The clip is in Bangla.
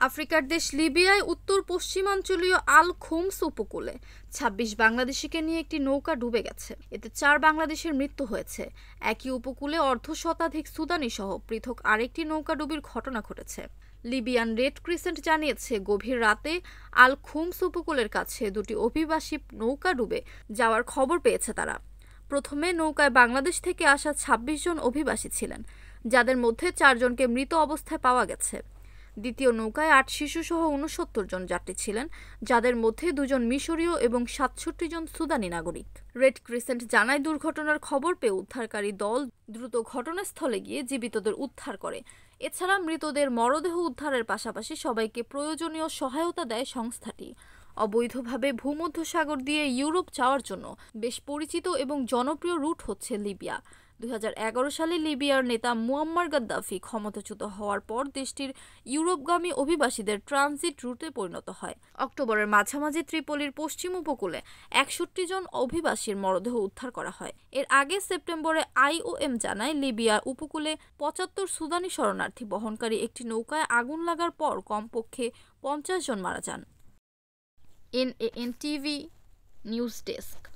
আফ্রিকার দেশ লিবিয়ায় উত্তর পশ্চিমাঞ্চলীয় আল খুমস উপকূলে ২৬ বাংলাদেশিকে নিয়ে একটি নৌকা ডুবে গেছে। এতে ৪ বাংলাদেশের মৃত্যু হয়েছে। একই উপকূলে অর্ধশতাধিক সুদানি সহ পৃথক আরেকটি নৌকাডুবির ঘটনা ঘটেছে। লিবিয়ান রেড ক্রিসেন্ট জানিয়েছে, গভীর রাতে আল খুমস উপকূলের কাছে দুটি অভিবাসী নৌকা ডুবে যাওয়ার খবর পেয়েছে তারা। প্রথমে নৌকায় বাংলাদেশ থেকে আসা ২৬ জন অভিবাসী ছিলেন, যাদের মধ্যে ৪ জনকে মৃত অবস্থায় পাওয়া গেছে। দ্বিতীয় নৌকায় ৮ শিশুসহ ৬৯ জন যাত্রী ছিলেন, যাদের মধ্যে ২ জন মিশরীয় এবং ৬৭ জন সুদানি নাগরিক। রেড ক্রিসেন্ট জানায়, দুর্ঘটনার খবর পেয়ে উদ্ধারকারী দল দ্রুত ঘটনাস্থলে গিয়ে জীবিতদের উদ্ধার করে। এছাড়া মৃতদের মরদেহ উদ্ধারের পাশাপাশি সবাইকে প্রয়োজনীয় সহায়তা দেয় সংস্থাটি। অবৈধভাবে ভূমধ্যসাগর দিয়ে ইউরোপ যাওয়ার জন্য বেশ পরিচিত এবং জনপ্রিয় রুট হচ্ছে লিবিয়া। ২০১১ সালে লিবিয়ার নেতা মুয়াম্মার গাদ্দাফি ক্ষমতাচ্যুত হওয়ার পর দেশটির ইউরোপগামী অভিবাসীদের ট্রানজিট রুটে পরিণত হয়। অক্টোবরের মাঝামাঝি ত্রিপোলির পশ্চিম উপকূলে ৬১ জন অভিবাসীর মরদেহ উদ্ধার করা হয়। এর আগে সেপ্টেম্বরে IOM জানায়, লিবিয়ার উপকূলে ৭৫ সুদানি শরণার্থী বহনকারী একটি নৌকায় আগুন লাগার পর কমপক্ষে ৫০ জন মারা যান। NAN TV news desk.